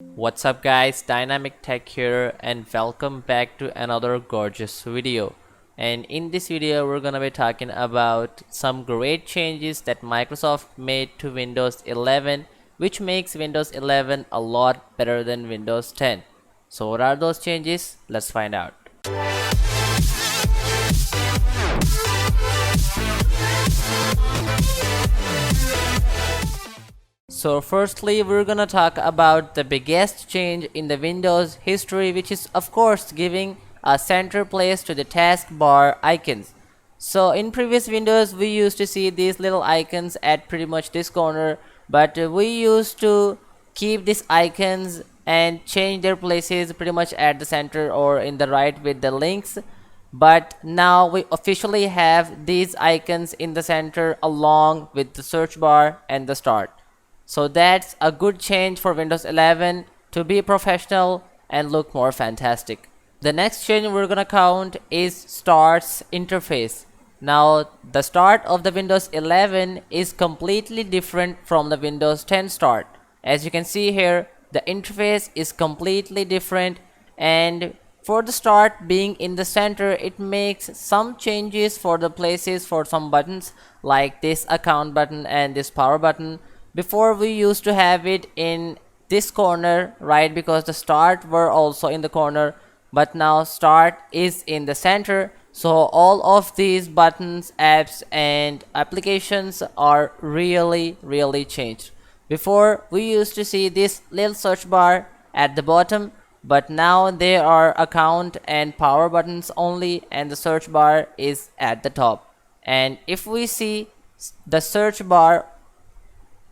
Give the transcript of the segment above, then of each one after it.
What's up guys, Dynamic Tech here and welcome back to another gorgeous video. And in this video we're gonna be talking about some great changes that Microsoft made to Windows 11, which makes Windows 11 a lot better than Windows 10. So what are those changes? Let's find out. So firstly, we're gonna talk about the biggest change in the Windows history, which is of course giving a center place to the taskbar icons. So in previous Windows, we used to see these little icons at pretty much this corner, but we used to keep these icons and change their places pretty much at the center or in the right with the links. But now we officially have these icons in the center along with the search bar and the start. So that's a good change for Windows 11 to be professional and look more fantastic. The next change we're gonna count is Start's interface. Now the start of the Windows 11 is completely different from the Windows 10 start. As you can see here, the interface is completely different, and for the start being in the center, it makes some changes for the places for some buttons like this account button and this power button. Before we used to have it in this corner, right, because the start were also in the corner, but now start is in the center. So all of these buttons, apps and applications are really changed. Before we used to see this little search bar at the bottom, but now there are account and power buttons only, and the search bar is at the top. And if we see the search bar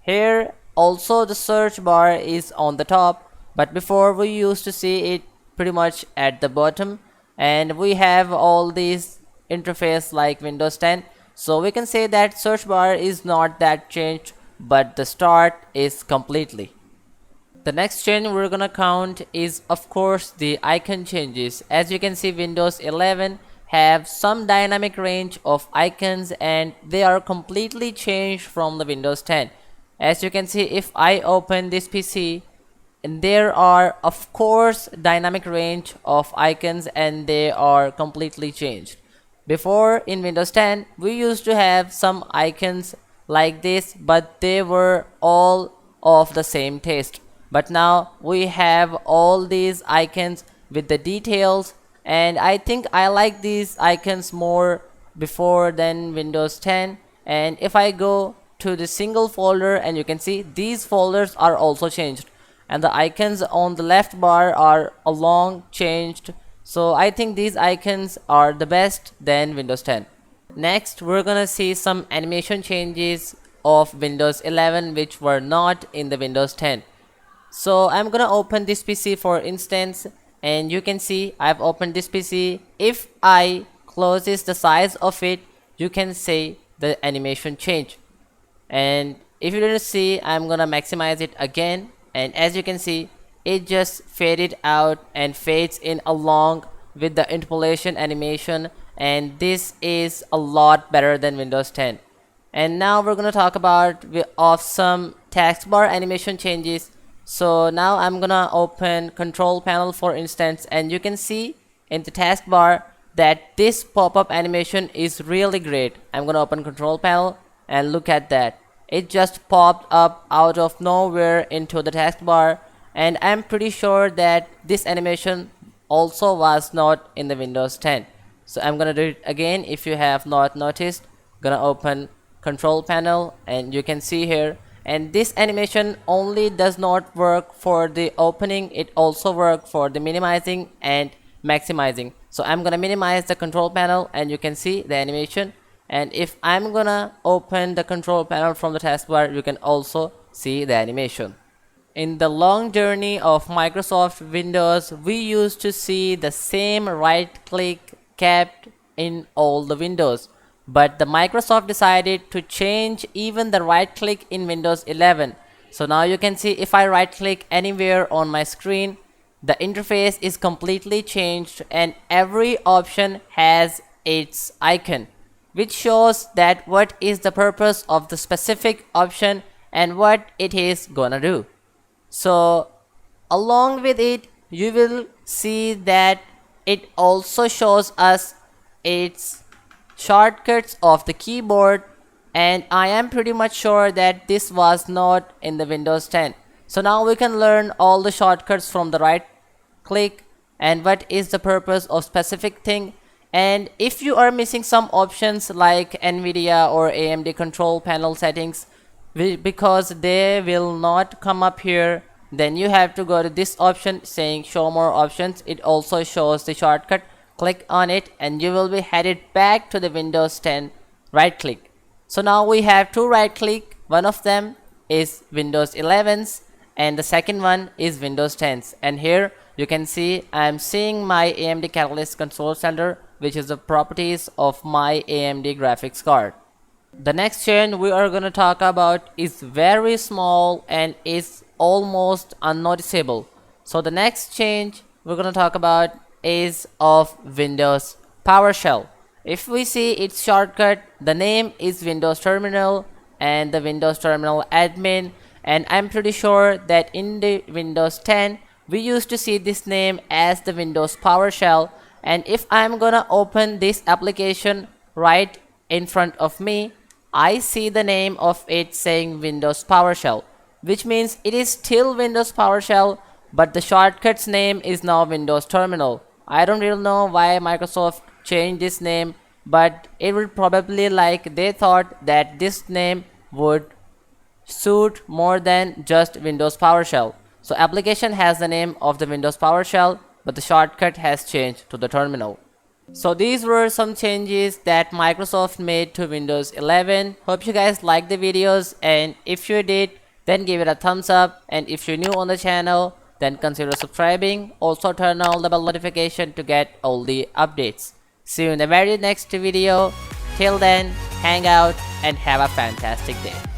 here, also the search bar is on the top, but before we used to see it pretty much at the bottom, and we have all these interface like Windows 10. So we can say that search bar is not that changed, but the start is completely. The next change we're gonna count is of course the icon changes. As you can see, Windows 11 have some dynamic range of icons and they are completely changed from the Windows 10. As you can see, if I open this PC, and there are of course dynamic range of icons and they are completely changed. Before in Windows 10 we used to have some icons like this, but they were all of the same taste. But now we have all these icons with the details, and I think I like these icons more before than Windows 10. And if I go to the single folder, and you can see these folders are also changed, and the icons on the left bar are along changed. So I think these icons are the best than Windows 10. Next we're gonna see some animation changes of Windows 11 which were not in the Windows 10. So I'm gonna open this PC for instance, and you can see I've opened this PC. If I closes the size of it, you can see the animation change. And if you didn't see, I'm gonna maximize it again, and as you can see it just faded out and fades in along with the interpolation animation, and this is a lot better than Windows 10. And now we're gonna talk about of some taskbar animation changes. So now I'm gonna open control panel for instance, and you can see in the taskbar that this pop-up animation is really great. I'm gonna open control panel and look at that, it just popped up out of nowhere into the taskbar, and I'm pretty sure that this animation also was not in the Windows 10. So I'm gonna do it again. If you have not noticed, gonna open control panel, and you can see here, and this animation only does not work for the opening, it also works for the minimizing and maximizing. So I'm gonna minimize the control panel and you can see the animation, and if I'm gonna open the control panel from the taskbar, you can also see the animation. In the long journey of Microsoft Windows, we used to see the same right click kept in all the Windows, but the Microsoft decided to change even the right click in Windows 11. So now you can see if I right click anywhere on my screen, the interface is completely changed and every option has its icon, which shows that what is the purpose of the specific option and what it is gonna do. So Along with it, you will see that it also shows us its shortcuts of the keyboard, and I am pretty much sure that this was not in the Windows 10. So now we can learn all the shortcuts from the right click and what is the purpose of specific thing. And if you are missing some options like Nvidia or AMD control panel settings, because they will not come up here, then you have to go to this option saying show more options. It also shows the shortcut. Click on it and you will be headed back to the Windows 10. Right click. So now we have two right click. One of them is Windows 11's and the second one is Windows 10's. And here you can see I am seeing my AMD Catalyst Control Center, which is the properties of my AMD graphics card. The next change we are going to talk about is very small and is almost unnoticeable. So the next change we're going to talk about is of Windows PowerShell. If we see its shortcut, the name is Windows Terminal and the Windows Terminal admin, and I'm pretty sure that in the Windows 10 we used to see this name as the Windows PowerShell. And if I'm gonna open this application right in front of me, I see the name of it saying Windows PowerShell, which means it is still Windows PowerShell, but the shortcut's name is now Windows Terminal. I don't really know why Microsoft changed this name, but it would probably like they thought that this name would suit more than just Windows PowerShell. So application has the name of the Windows PowerShell, but the shortcut has changed to the terminal. So these were some changes that Microsoft made to Windows 11. Hope you guys liked the videos, and if you did, then give it a thumbs up, and if you're new on the channel, then consider subscribing. Also turn on the bell notification to get all the updates. See you in the very next video. Till then, hang out and have a fantastic day.